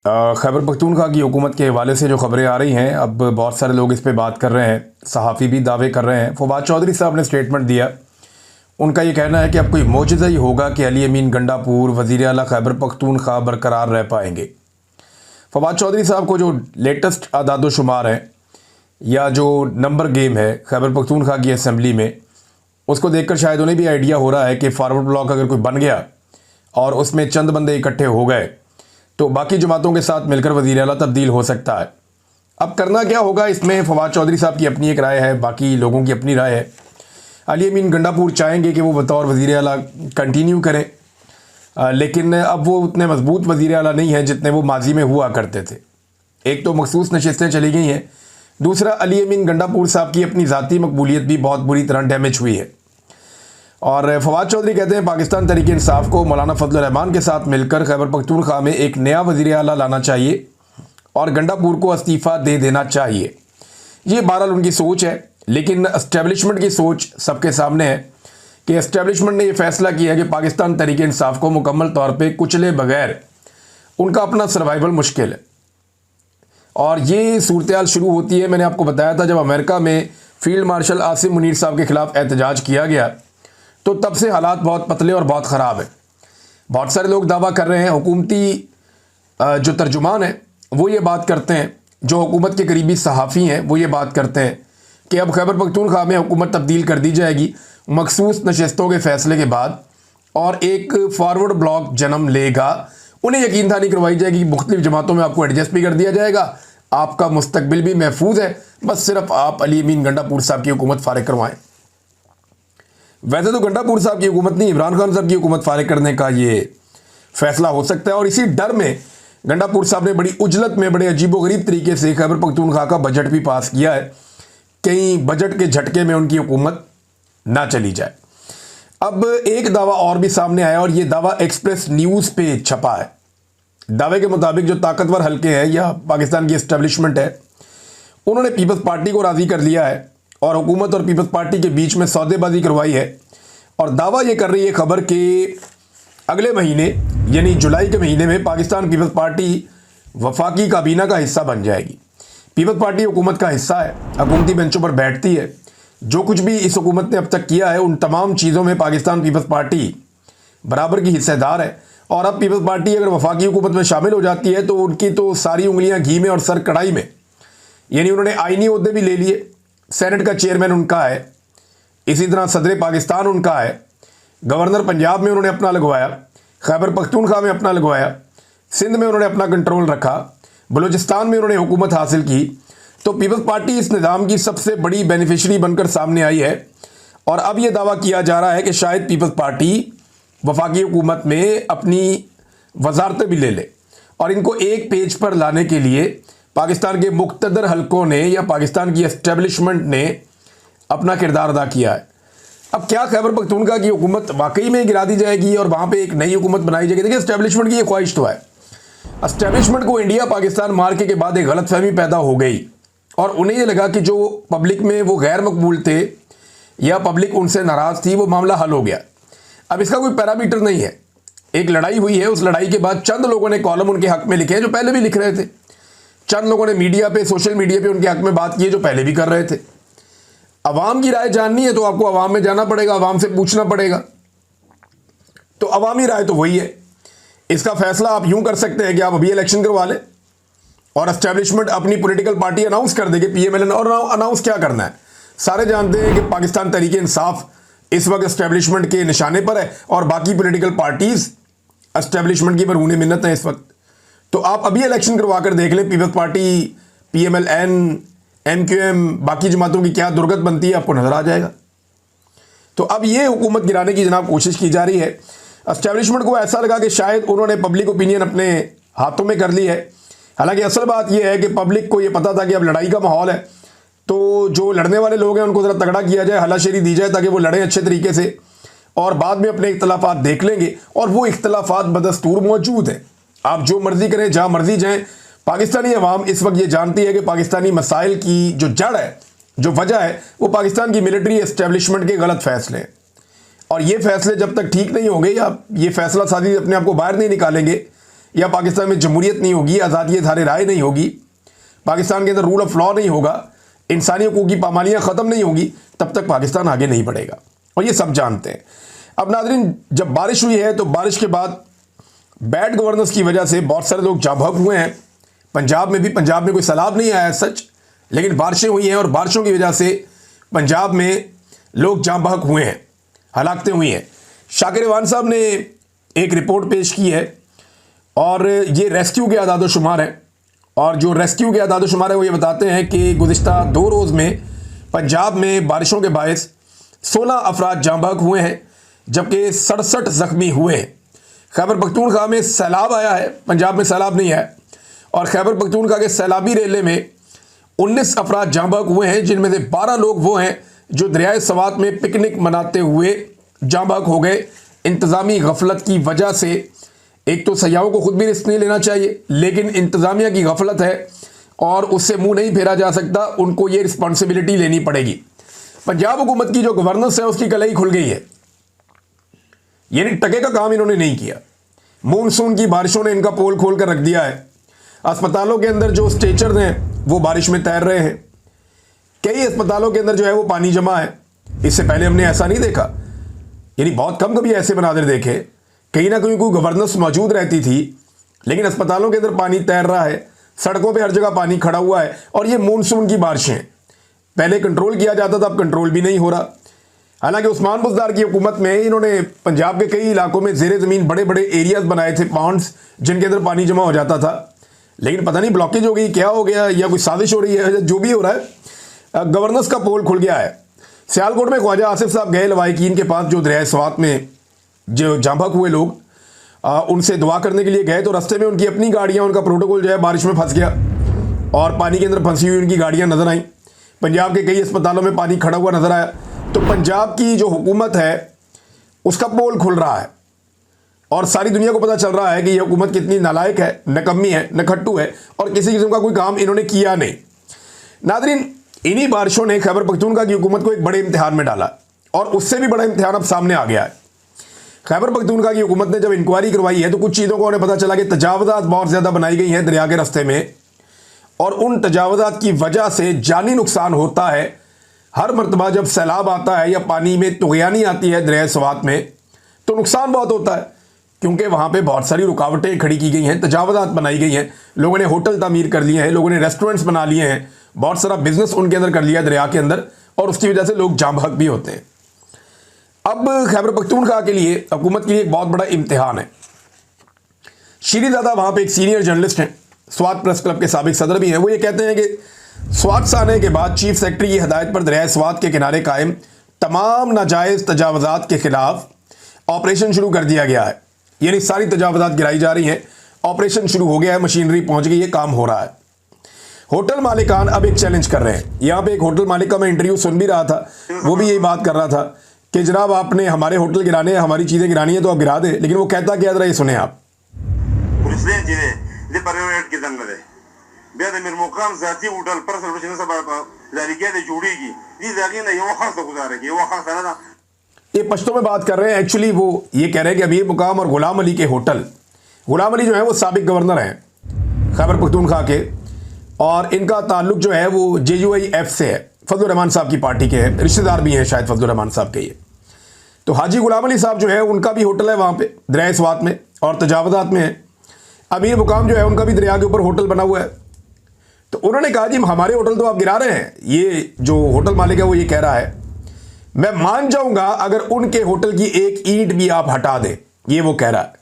खैबर पख्तूनख्वा की हुकूमत के हवाले से जो खबरें आ रही हैं, अब बहुत सारे लोग इस पे बात कर रहे हैं, सहाफ़ी भी दावे कर रहे हैं। फवाद चौधरी साहब ने स्टेटमेंट दिया। उनका ये कहना है कि अब कोई मौजज़ा ही होगा कि अली अमीन गंडापुर वज़ीर आला खैबर पख्तूनख्वा बरकरार रह पाएंगे। फवाद चौधरी साहब को जो लेटेस्ट आदादोशुमार हैं या जो नंबर गेम है खैबर पख्तूनख्वा की असम्बली में, उसको देखकर शायद उन्हें भी आइडिया हो रहा है कि फारवर्ड ब्लॉक अगर कोई बन गया और उसमें चंद बंदे इकट्ठे हो गए तो बाकी जमातों के साथ मिलकर वज़ीर आला तब्दील हो सकता है। अब करना क्या होगा, इसमें फवाद चौधरी साहब की अपनी एक राय है, बाकी लोगों की अपनी राय है। अली अमीन गंडापुर चाहेंगे कि वो बतौर वज़ीर आला कंटिन्यू करें, लेकिन अब वो उतने मजबूत वज़ीर आला नहीं है जितने वो माजी में हुआ करते थे। एक तो मखसूस नशिस्तें चली गई हैं, दूसरा अली अमीन गंडापुर साहब की अपनी ज़ाती मकबूलियत भी बहुत बुरी तरह डैमेज हुई है। और फवाद चौधरी कहते हैं पाकिस्तान तहरीक इंसाफ को मौलाना फजल रहमान के साथ मिलकर खैबर पख्तूनख्वा में एक नया वज़ीर आला लाना चाहिए और गंडापुर को इस्तीफ़ा दे देना चाहिए। ये बहरहाल उनकी सोच है, लेकिन एस्टेब्लिशमेंट की सोच सबके सामने है कि एस्टेब्लिशमेंट ने यह फैसला किया है कि पाकिस्तान तहरीक इंसाफ को मुकम्मल तौर पर कुचले बगैर उनका अपना सर्वाइवल मुश्किल है। और ये सूरत शुरू होती है, मैंने आपको बताया था, जब अमेरिका में फील्ड मार्शल आसिम मुनीर साहब के ख़िलाफ़ एहतजाज किया गया तो तब से हालात बहुत पतले और बहुत ख़राब है। बहुत सारे लोग दावा कर रहे हैं, हुकूमती जो तर्जुमान हैं वो ये बात करते हैं, जो हुकूमत के करीबी सहाफ़ी हैं वो ये बात करते हैं कि अब खैबर पख्तूनख्वा में हुकूमत तब्दील कर दी जाएगी मखसूस नशस्तों के फ़ैसले के बाद और एक फॉरवर्ड ब्लॉक जन्म लेगा। उन्हें यकीन दहानी करवाई जाएगी कि मुख्तलिफ जमातों में आपको एडजस्ट भी कर दिया जाएगा, आपका मुस्तकबिल भी महफूज है, बस सिर्फ आप अली अमीन गंडापुर साहब की हुकूमत फारिग करवाएं। वैसे तो गंडापुर साहब की हुकूमत नहीं, इमरान खान साहब की हुकूमत फारिग करने का ये फैसला हो सकता है। और इसी डर में गंडापुर साहब ने बड़ी उजलत में बड़े अजीबोगरीब तरीके से खैबर पख्तूनख्वा का बजट भी पास किया है, कहीं बजट के झटके में उनकी हुकूमत ना चली जाए। अब एक दावा और भी सामने आया और ये दावा एक्सप्रेस न्यूज़ पे छपा है। दावे के मुताबिक जो ताकतवर हल्के हैं या पाकिस्तान की एस्टेब्लिशमेंट है, उन्होंने पीपल्स पार्टी को राज़ी कर लिया है और हुकूमत और पीपल्स पार्टी के बीच में सौदेबाजी करवाई है। और दावा ये कर रही है खबर कि अगले महीने यानी जुलाई के महीने में पाकिस्तान पीपल्स पार्टी वफाकी काबीना का हिस्सा बन जाएगी। पीपल्स पार्टी हुकूमत का हिस्सा है, हुकूमती बेंचों पर बैठती है। जो कुछ भी इस हुकूमत ने अब तक किया है उन तमाम चीज़ों में पाकिस्तान पीपल्स पार्टी बराबर की हिस्सेदार है। और अब पीपल्स पार्टी अगर वफाकी हुकूमत में शामिल हो जाती है तो उनकी तो सारी उंगलियां घी में और सर कढ़ाई में, यानी उन्होंने आईनी ओहदे भी ले लिए, सेनेट का चेयरमैन उनका है, इसी तरह सदर पाकिस्तान उनका है, गवर्नर पंजाब में उन्होंने अपना लगवाया, खैबर पख्तूनख्वा में अपना लगवाया, सिंध में उन्होंने अपना कंट्रोल रखा, बलूचिस्तान में उन्होंने हुकूमत हासिल की। तो पीपल्स पार्टी इस निज़ाम की सबसे बड़ी बेनिफिशरी बनकर सामने आई है। और अब यह दावा किया जा रहा है कि शायद पीपल्स पार्टी वफाकी हुकूमत में अपनी वजारतें भी ले ले। और इनको एक पेज पर लाने के लिए पाकिस्तान के मुक़्तदर हलकों ने या पाकिस्तान की एस्टेब्लिशमेंट ने अपना किरदार अदा किया है। अब क्या खैबर पख्तूनख्वा की हुकूमत वाकई में गिरा दी जाएगी और वहाँ पे एक नई हुकूमत बनाई जाएगी? देखिए, एस्टेब्लिशमेंट की ये ख्वाहिश तो है। एस्टेब्लिशमेंट को इंडिया पाकिस्तान मार्के के बाद एक गलतफहमी पैदा हो गई और उन्हें ये लगा कि जो पब्लिक में वो गैर मकबूल थे या पब्लिक उनसे नाराज़ थी, वो मामला हल हो गया। अब इसका कोई पैरामीटर नहीं है। एक लड़ाई हुई है, उस लड़ाई के बाद चंद लोगों ने कॉलम उनके हक में लिखे हैं जो पहले भी लिख रहे थे, चंद लोगों ने मीडिया पे सोशल मीडिया पे उनके हक में बात की है जो पहले भी कर रहे थे। अवाम की राय जाननी है तो आपको अवाम में जाना पड़ेगा, अवाम से पूछना पड़ेगा। तो अवामी राय तो वही है। इसका फैसला आप यूं कर सकते हैं कि आप अभी इलेक्शन करवा लें और एस्टेब्लिशमेंट अपनी पॉलिटिकल पार्टी अनाउंस कर देगी, पीएमएल। और अनाउंस क्या करना है, सारे जानते हैं कि पाकिस्तान तहरीक इंसाफ इस वक्त एस्टेब्लिशमेंट के निशाने पर है और बाकी पॉलिटिकल पार्टीज एस्टेब्लिशमेंट की बरहूने मिन्नत हैं इस वक्त। तो आप अभी इलेक्शन करवा कर देख लें, पीपल्स पार्टी, पीएमएल-एन, एमक्यूएम, बाकी जमातों की क्या दुर्गत बनती है, आपको नजर आ जाएगा। तो अब ये हुकूमत गिराने की जनाब कोशिश की जा रही है। एस्टेब्लिशमेंट को ऐसा लगा कि शायद उन्होंने पब्लिक ओपिनियन अपने हाथों में कर ली है। हालांकि असल बात यह है कि पब्लिक को यह पता था कि अब लड़ाई का माहौल है, तो जो लड़ने वाले लोग हैं उनको ज़रा तगड़ा किया जाए, हलाशेरी दी जाए ताकि वो लड़ें अच्छे तरीके से और बाद में अपने इख्तलाफात देख लेंगे। और वो इख्तलाफात बदस्तूर मौजूद हैं, आप जो मर्जी करें, जहाँ मर्जी जाएं। पाकिस्तानी अवाम इस वक्त ये जानती है कि पाकिस्तानी मसाइल की जो जड़ है, जो वजह है, वो पाकिस्तान की मिलिट्री एस्टेब्लिशमेंट के गलत फैसले हैं। और ये फैसले जब तक ठीक नहीं होंगे या ये फैसला साजी अपने आप को बाहर नहीं निकालेंगे, या पाकिस्तान में जमहूरियत नहीं होगी, आज़ादी धारे राय नहीं होगी, पाकिस्तान के अंदर रूल ऑफ लॉ नहीं होगा, इंसानी हकूक़ की पामालियाँ ख़त्म नहीं होगी, तब तक पाकिस्तान आगे नहीं बढ़ेगा और ये सब जानते हैं। अब नाज़रीन, जब बारिश हुई है तो बारिश के बाद बैड गवर्नेंस की वजह से बहुत सारे लोग जाँ बहक हुए हैं। पंजाब में कोई सैलाब नहीं आया सच, लेकिन बारिशें हुई हैं और बारिशों की वजह से पंजाब में लोग जाँ बहक हुए हैं, हलाकतें हुई हैं। शाकिर रवान साहब ने एक रिपोर्ट पेश की है और ये रेस्क्यू के आदाद-ओ-शुमार है, और जो रेस्क्यू के आदाद-ओ-शुमार है वो ये बताते हैं कि गुज़िश्ता 2 रोज़ में पंजाब में बारिशों के बायस 16 अफराद जाँ बहक हुए हैं, जबकि 67 ज़ख्मी हुए हैं। खैबर पख्तूनख्वा में सैलाब आया है, पंजाब में सैलाब नहीं आया, और खैबर पख्तूनख्वा के सैलाबी रेले में 19 अफराद जाँ बहक हुए हैं, जिनमें से 12 लोग वो हैं जो दरियाए सवात में पिकनिक मनाते हुए जाँ बहक हो गए। इंतज़ामी गफलत की वजह से, एक तो सयाहों को खुद भी रिस्क नहीं लेना चाहिए, लेकिन इंतज़ामिया की गफलत है और उससे मुंह नहीं फेरा जा सकता, उनको ये रिस्पॉन्सिबिलिटी लेनी पड़ेगी। पंजाब हुकूमत की जो गवर्नेंस है उसकी कलई खुल गई है, यानी टके का काम इन्होंने नहीं किया। मानसून की बारिशों ने इनका पोल खोल कर रख दिया है। अस्पतालों के अंदर जो स्ट्रेचर हैं वो बारिश में तैर रहे हैं, कई अस्पतालों के अंदर जो है वो पानी जमा है। इससे पहले हमने ऐसा नहीं देखा, यानी बहुत कम कभी ऐसे मनाजिर देखे। कहीं ना कहीं कोई गवर्नेंस मौजूद रहती थी, लेकिन अस्पतालों के अंदर पानी तैर रहा है, सड़कों पे हर जगह पानी खड़ा हुआ है। और ये मानसून की बारिशें, पहले कंट्रोल किया जाता था, अब कंट्रोल भी नहीं हो रहा। हालांकि उस्मान बुज़दार की हुकूमत में इन्होंने पंजाब के कई इलाकों में ज़ेरे ज़मीन बड़े बड़े एरियाज बनाए थे, पॉन्ड्स, जिनके अंदर पानी जमा हो जाता था। लेकिन पता नहीं ब्लॉकेज हो गई, क्या हो गया, या कोई साजिश हो रही है, जो भी हो रहा है, गवर्नेंस का पोल खुल गया है। सियालकोट में ख्वाजा आसिफ साहब गए लवाहिकीन के पास, जो दरियाए सवात में जो जाँ बहक हुए लोग, उनसे दुआ करने के लिए गए, तो रास्ते में उनकी अपनी गाड़ियाँ, उनका प्रोटोकॉल जो है बारिश में फंस गया और पानी के अंदर फंसी हुई उनकी गाड़ियाँ नजर आईं। पंजाब के कई अस्पतालों में पानी खड़ा हुआ नजर आया। तो पंजाब की जो हुकूमत है उसका पोल खुल रहा है और सारी दुनिया को पता चल रहा है कि यह हुकूमत कितनी नालायक है, नकम्मी है, नखट्टू है और किसी किस्म का कोई काम इन्होंने किया नहीं। नाज़रीन, इन्हीं बारिशों ने खैबर पख्तूनख्वा की हुकूमत को एक बड़े इम्तिहान में डाला और उससे भी बड़ा इम्तिहान अब सामने आ गया है। खैबर पख्तूनख्वा की हुकूमत ने जब इंक्वायरी करवाई है तो कुछ चीज़ों को उन्हें पता चला कि तजावज़ात बहुत ज़्यादा बनाई गई हैं दरिया के रास्ते में, और उन तजावज़ात की वजह से जानी नुकसान होता है। हर मरतबा जब सैलाब आता है या पानी में तुग़यानी आती है दरिया सवात में, तो नुकसान बहुत होता है, क्योंकि वहाँ पे बहुत सारी रुकावटें खड़ी की गई हैं, तजावज़ात बनाई गई हैं, लोगों ने होटल तामीर कर लिए हैं, लोगों ने रेस्टोरेंट्स बना लिए हैं, बहुत सारा बिजनेस उनके अंदर कर लिया दरिया के अंदर, और उसकी वजह से लोग जाँ बहक भी होते हैं। अब खैबर पख्तूनख्वा के लिए, हुकूमत के लिए एक बहुत बड़ा इम्तिहान है। शीरीज़ादा वहाँ पे एक सीनियर जर्नलिस्ट हैं, स्वात प्रेस क्लब के साबिक सदर भी हैं। वो ये कहते हैं कि स्वात से आने के बाद चीफ सेक्रेटरी की हिदायत पर दरिया स्वात के किनारे कायम तमाम नाजायज़ तजावज़ात के खिलाफ ऑपरेशन शुरू कर दिया गया है, यानी सारी तजावज़ात गिराई जा रही हैं, ऑपरेशन शुरू हो गया है, मशीनरी पहुँच गई है, काम हो रहा है। होटल मालिकान अब एक चैलेंज कर रहे हैं। यहाँ पे एक होटल मालिक का मैं इंटरव्यू सुन भी रहा था, वो भी यही बात कर रहा था कि जनाब आपने हमारे होटल गिराने हैं, हमारी चीज़ें गिरानी है तो आप गिरा दें, लेकिन वो कहता क्या जरा ये सुने आप। ये पश्तो में बात कर रहे हैं। एक्चुअली वो ये कह रहे हैं कि अमीर मुकाम और गुलाम अली के होटल, गुलाम अली जो है वो साबिक गवर्नर हैं खैबर पख्तूनख्वा के, और इनका ताल्लुक जो है वो JUIF से है, फजलुर रहमान साहब की पार्टी के हैं, रिश्तेदार भी हैं शायद फजलुर रहमान साहब के। ये तो हाजी गुलाम अली साहब जो है उनका भी होटल है वहाँ पे दरिया स्वात में और तजावज़ात में है। अमीर मुकाम जो है उनका भी दरिया के ऊपर होटल बना हुआ है। तो उन्होंने कहा जी हमारे होटल तो आप गिरा रहे हैं। ये जो होटल मालिक है वो ये कह रहा है मैं मान जाऊंगा अगर उनके होटल की एक ईंट भी आप हटा दें, ये वो कह रहा है।